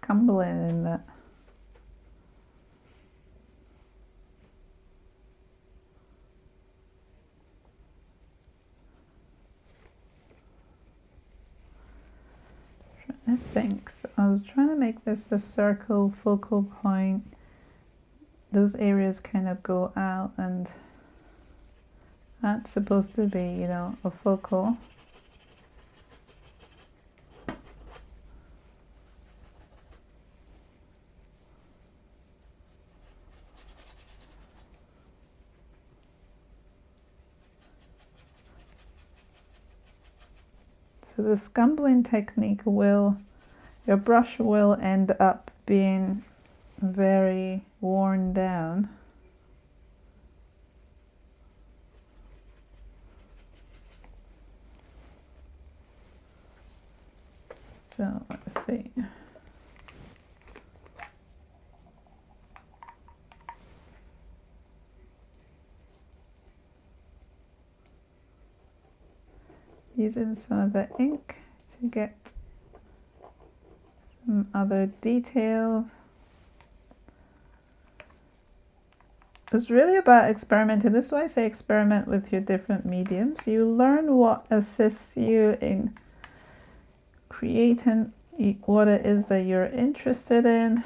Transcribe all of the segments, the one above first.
scumbling in that. I think so. I was trying to make this the circle focal point. Those areas kind of go out, and that's supposed to be, you know, a focal. So the scumbling technique will, your brush will end up being very worn down. So let's see. Using some of the ink to get some other details. It's really about experimenting. This is why I say experiment with your different mediums. You learn what assists you in creating what it is that you're interested in.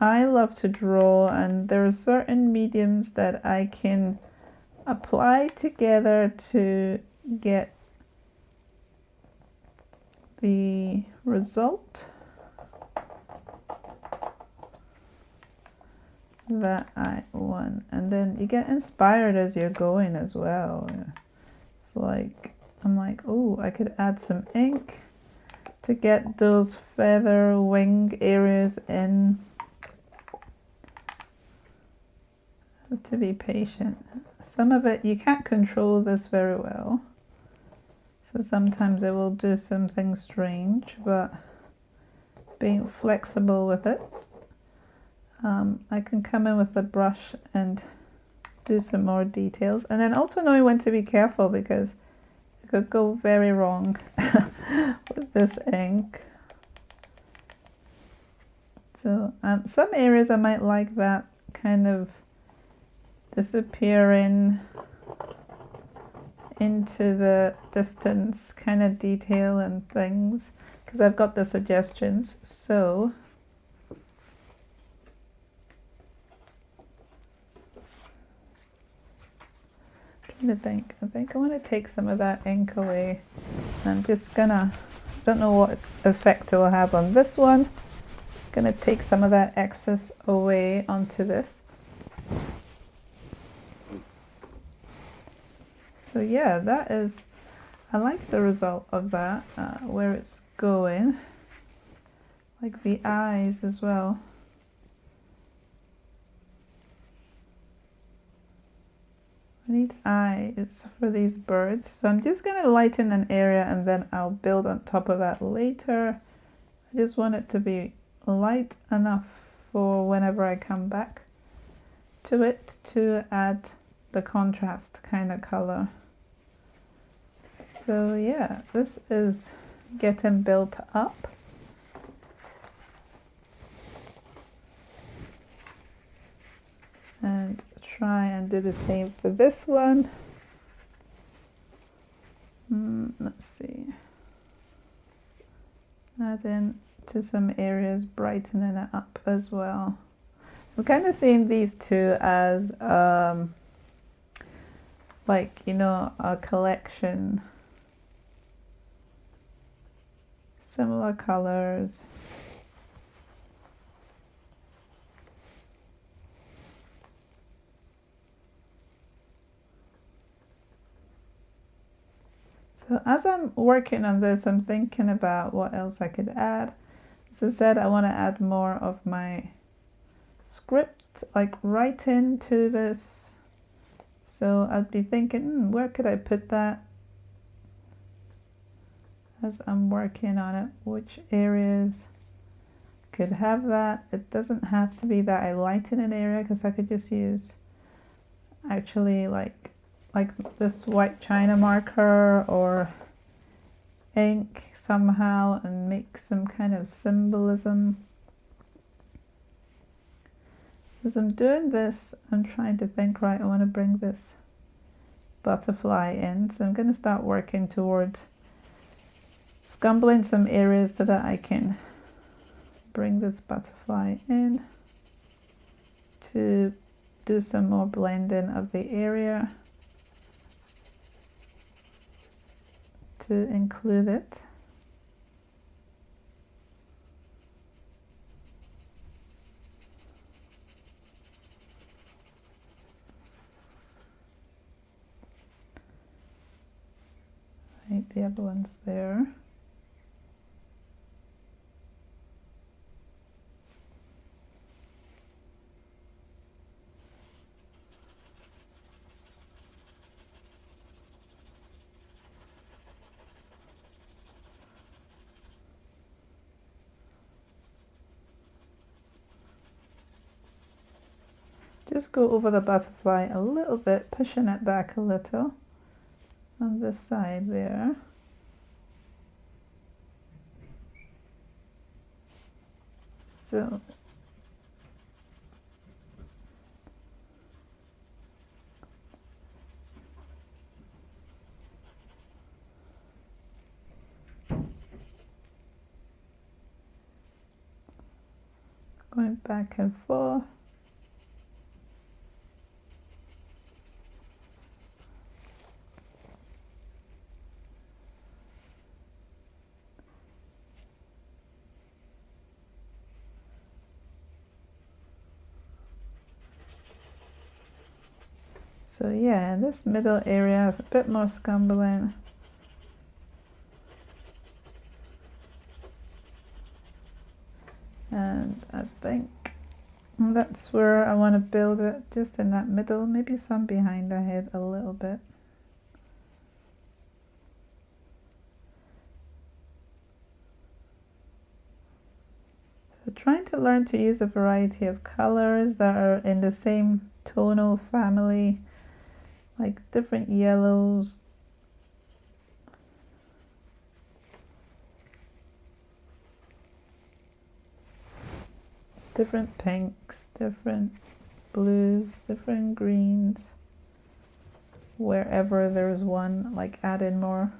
I love to draw, and there are certain mediums that I can apply together to get the result that I want. And then you get inspired as you're going as well. It's like, I'm like, oh, I could add some ink to get those feather wing areas in. Have to be patient. Some of it, you can't control this very well. So sometimes it will do something strange, but being flexible with it. I can come in with the brush and do some more details, and then also knowing when to be careful, because it could go very wrong with this ink. So some areas I might like that kind of disappearing into the distance kind of detail and things, because I've got the suggestions. So I think I want to take some of that ink away. I'm just gonna, I don't know what effect it will have on this one. Gonna take some of that excess away onto this. So yeah, that is, I like the result of that, where it's going. Like the eyes as well. I need eyes for these birds, so I'm just going to lighten an area and then I'll build on top of that later. I just want it to be light enough for whenever I come back to it to add the contrast kind of color. So yeah, this is getting built up. And try and do the same for this one. Let's see. Add in to some areas, brightening it up as well. I'm kind of seeing these two as like, you know, a collection. Similar colors. So as I'm working on this, I'm thinking about what else I could add. As I said, I want to add more of my script, like writing to this. So I'd be thinking, where could I put that as I'm working on it? Which areas could have that? It doesn't have to be that I lighten an area, because I could just use actually like this white china marker or ink somehow and make some kind of symbolism As I'm doing this, I'm trying to think, right, I want to bring this butterfly in. So I'm going to start working towards scumbling some areas so that I can bring this butterfly in to do some more blending of the area to include it. Right, the other one's there. Just go over the butterfly a little bit, pushing it back a little on this side there. So going back and forth. So yeah, this middle area is a bit more scumbling. And I think that's where I want to build it, just in that middle, maybe some behind the head a little bit. So trying to learn to use a variety of colors that are in the same tonal family, like different yellows, different pinks, different blues, different greens, wherever there's one, like add in more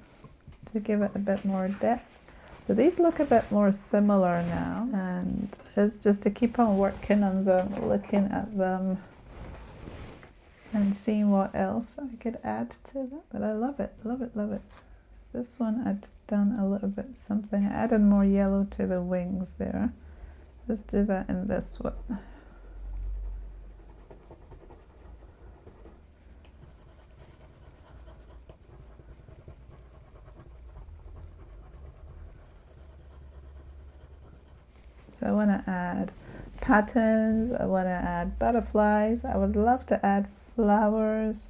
to give it a bit more depth. So these look a bit more similar now, and it's just to keep on working on them, looking at them and seeing what else I could add to them. But I love it, love it, love it. This one I'd done a little bit something. I added more yellow to the wings there. Let's do that in this one. So I want to add patterns, I want to add butterflies, I would love to add flowers,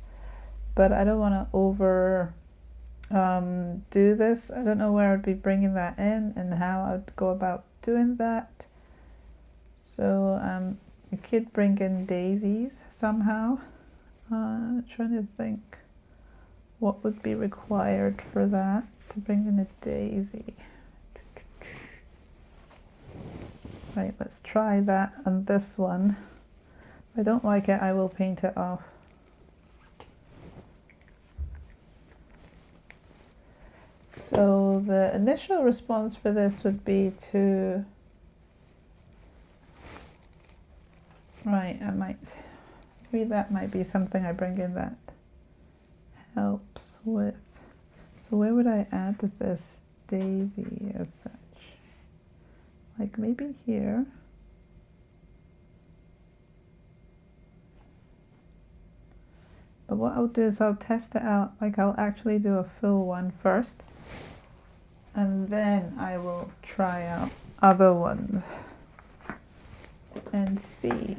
but I don't want to over do this. I don't know where I'd be bringing that in and how I'd go about doing that. So I could bring in daisies somehow. I'm trying to think what would be required for that, to bring in a daisy. Right, let's try that on this one. If I don't like it, I will paint it off. So the initial response for this would be to, right, maybe that might be something I bring in that helps with. So where would I add this daisy as such? Like maybe here. But what I'll do is I'll test it out, like I'll actually do a full one first, and then I will try out other ones and see.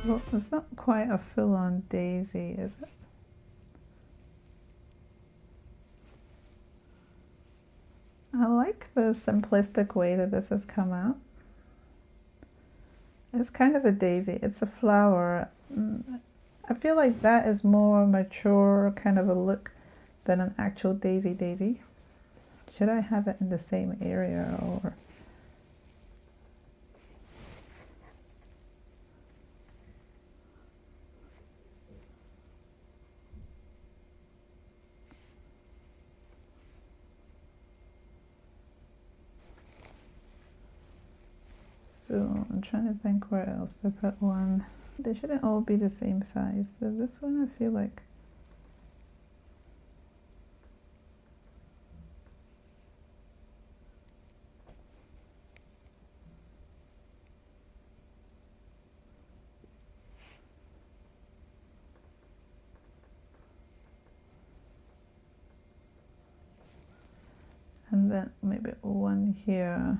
Well, it's not quite a full-on daisy, is it? I like the simplistic way that this has come out. It's kind of a daisy. It's a flower. I feel like that is more mature kind of a look than an actual daisy. Should I have it in the same area or? So I'm trying to think where else to put one. They shouldn't all be the same size. So this one I feel like and then maybe one here.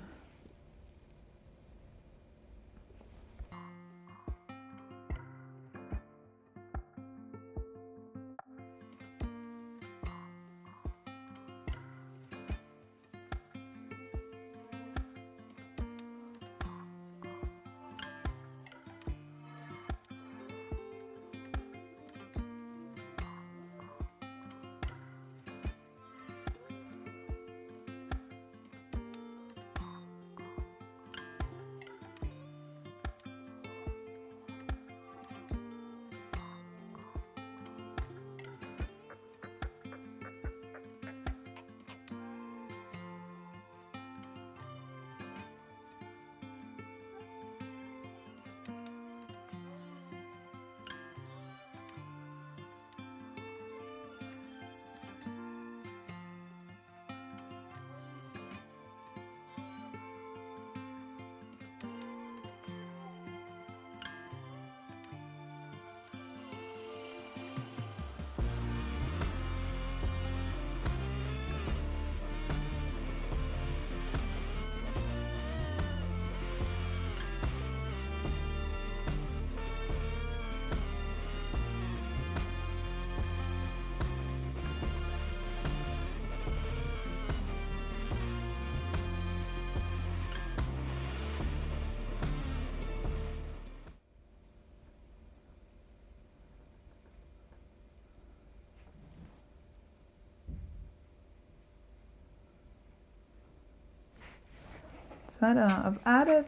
So I don't know, I've added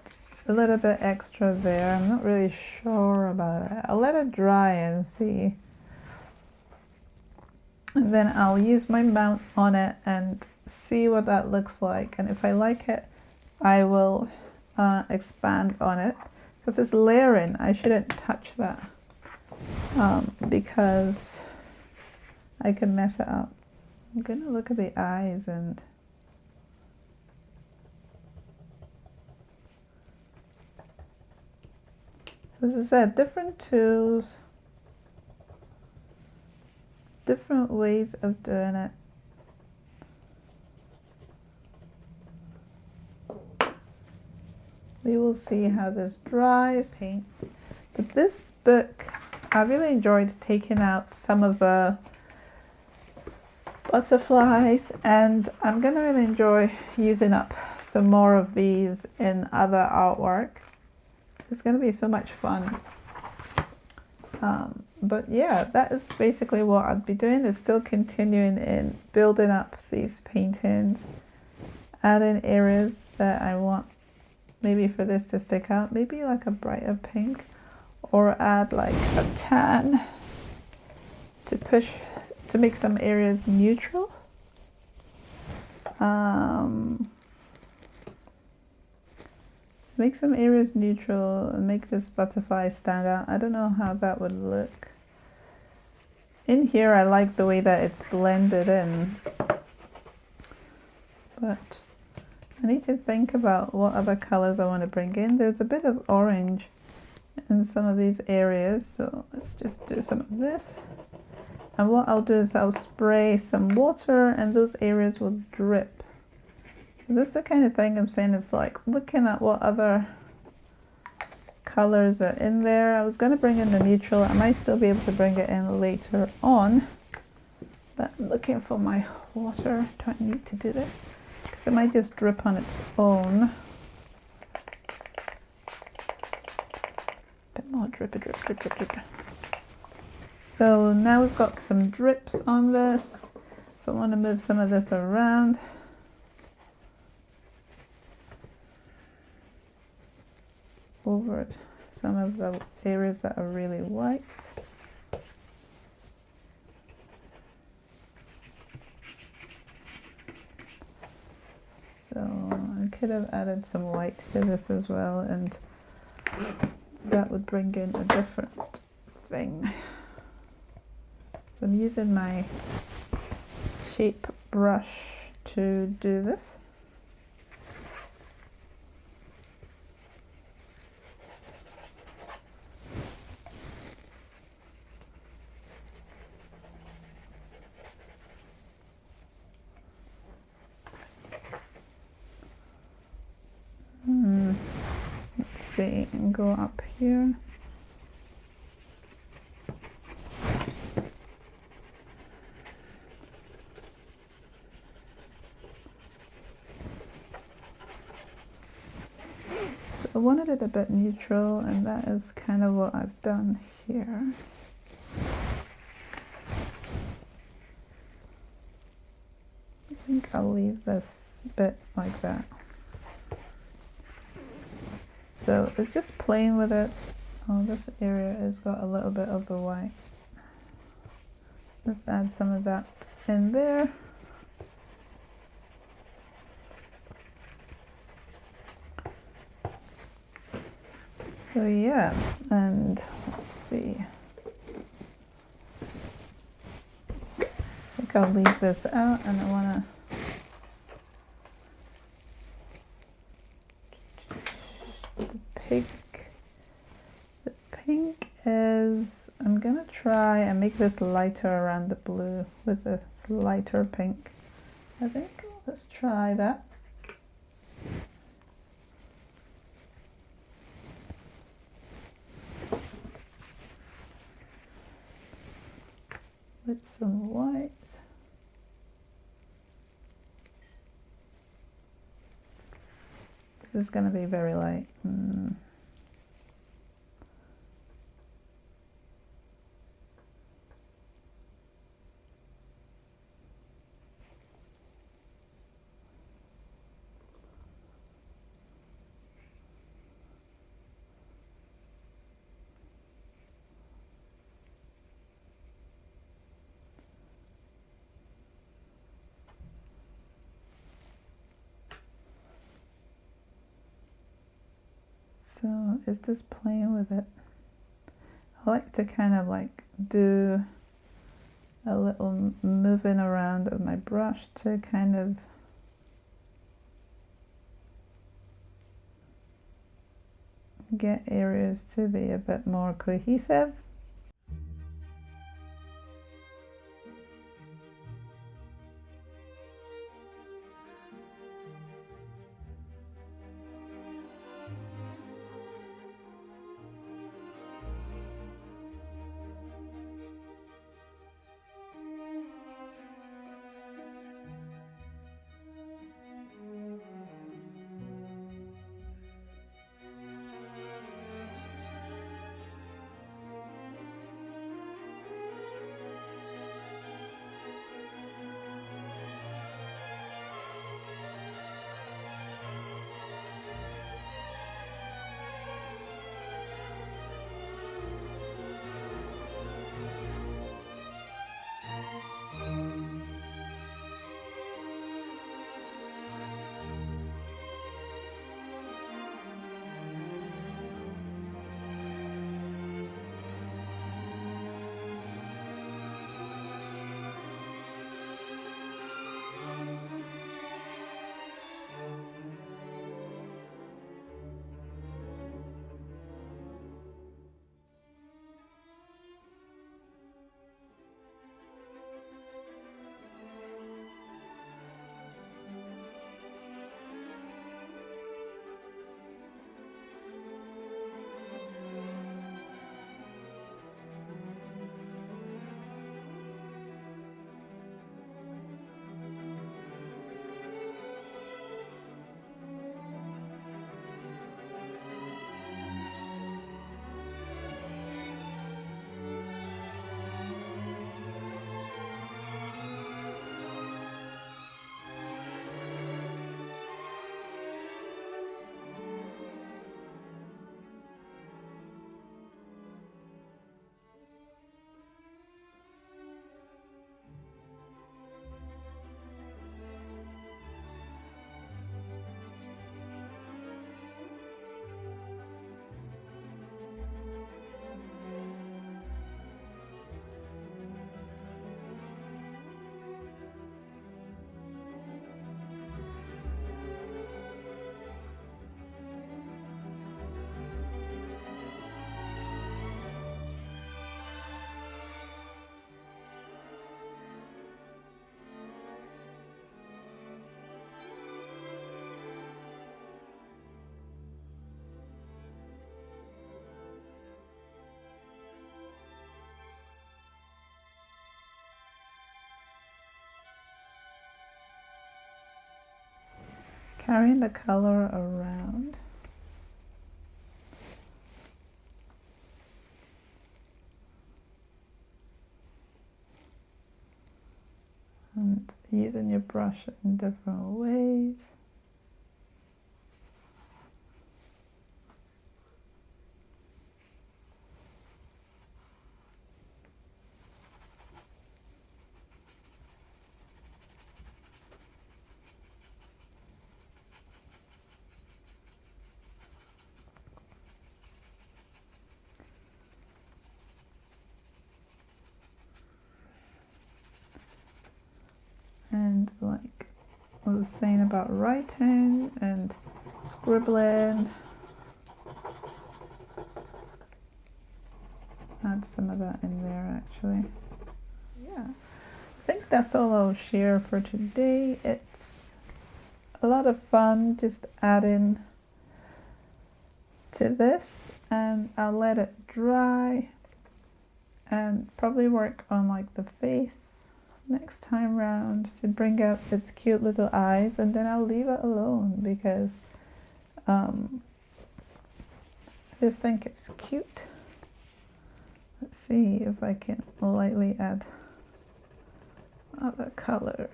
a little bit extra there. I'm not really sure about it. I'll let it dry and see. And then I'll use my mount on it and see what that looks like. And if I like it, I will expand on it. Because it's layering, I shouldn't touch that. Because I can mess it up. I'm gonna look at the eyes and so as I said, different tools, different ways of doing it. We will see how this dries. Paint. But this book, I really enjoyed taking out some of the butterflies, and I'm gonna really enjoy using up some more of these in other artwork. It's gonna be so much fun. But yeah, that is basically what I'd be doing, is still continuing in building up these paintings, adding areas that I want maybe for this to stick out, maybe like a brighter pink, or add like a tan to make some areas neutral. Make some areas neutral and make this butterfly stand out. I don't know how that would look. In here, I like the way that it's blended in, but I need to think about what other colors I want to bring in. There's a bit of orange in some of these areas, so let's just do some of this. And what I'll do is I'll spray some water and those areas will drip. So this is the kind of thing I'm saying, it's like looking at what other colors are in there. I was going to bring in the neutral. I might still be able to bring it in later on. But I'm looking for my water. Do I need to do this? Because it might just drip on its own. drip, drip, drip, drip, drip. So now we've got some drips on this. If I want to move some of this around, over some of the areas that are really white. So I could have added some white to this as well, and that would bring in a different thing. So I'm using my shape brush to do this. Let's see, and go up here. I wanted it a bit neutral, and that is kind of what I've done here. I think I'll leave this bit like that. So it's just playing with it. Oh, this area has got a little bit of the white. Let's add some of that in there. So yeah, and let's see. I think I'll leave this out, and I want to the pink is, I'm gonna try and make this lighter around the blue with the lighter pink. I think let's try that. With some white. This is going to be very light. So it's just playing with it. I like to kind of like do a little moving around of my brush to kind of get areas to be a bit more cohesive. carrying the color around. And using your brush in different ways. And like I was saying about writing and scribbling, add some of that in there actually. Yeah, I think that's all I'll share for today. It's a lot of fun just adding to this, and I'll let it dry and probably work on like the face next time round to bring out its cute little eyes, and then I'll leave it alone because I just think it's cute. Let's see if I can lightly add other colors.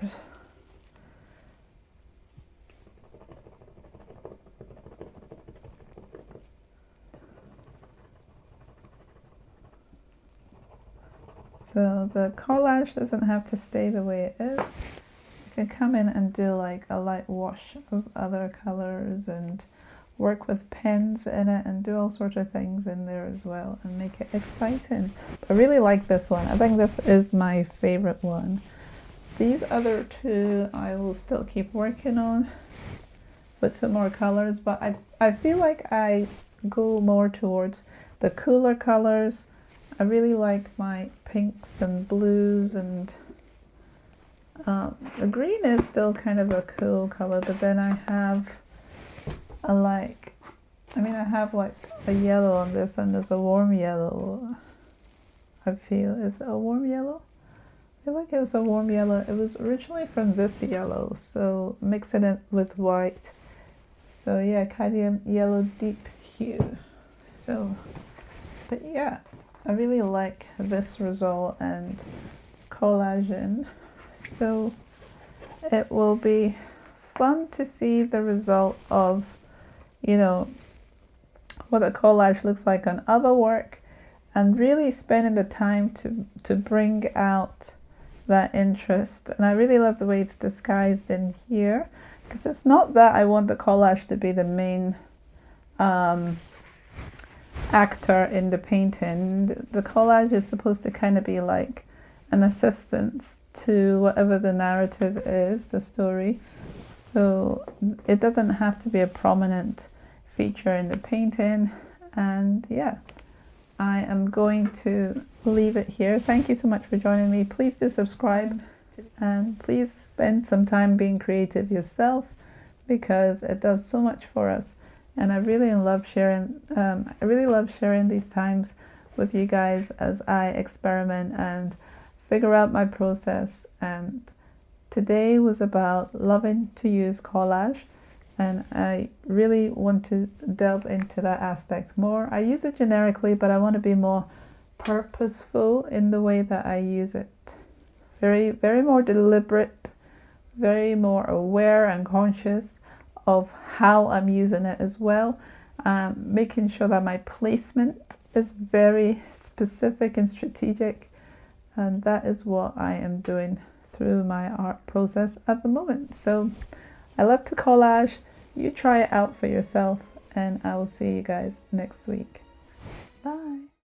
So the collage doesn't have to stay the way it is. You can come in and do like a light wash of other colors and work with pens in it and do all sorts of things in there as well and make it exciting. I really like this one. I think this is my favorite one. These other two I will still keep working on with some more colors, but I feel like I go more towards the cooler colors. I really like my pinks and blues, and the green is still kind of a cool color, but then I have I have like a yellow on this, and there's a warm yellow. I feel, is it a warm yellow? I feel like it was a warm yellow. It was originally from this yellow, so mixing it with white. So yeah, cadmium yellow deep hue. So, but yeah, I really like this result and collaging. So it will be fun to see the result of, you know, what a collage looks like on other work, and really spending the time to bring out that interest. And I really love the way it's disguised in here, because it's not that I want the collage to be the main actor in the painting. The collage is supposed to kind of be like an assistance to whatever the narrative is, the story. So it doesn't have to be a prominent feature in the painting. And yeah, I am going to leave it here. Thank you so much for joining me. Please do subscribe, and please spend some time being creative yourself, because it does so much for us. And I really love sharing these times with you guys as I experiment and figure out my process. And today was about loving to use collage, and I really want to delve into that aspect more. I use it generically, but I want to be more purposeful in the way that I use it. Very, very more deliberate, very more aware and conscious of how I'm using it as well. Making sure that my placement is very specific and strategic, and that is what I am doing through my art process at the moment. So I love to collage. You try it out for yourself, and I will see you guys next week. Bye.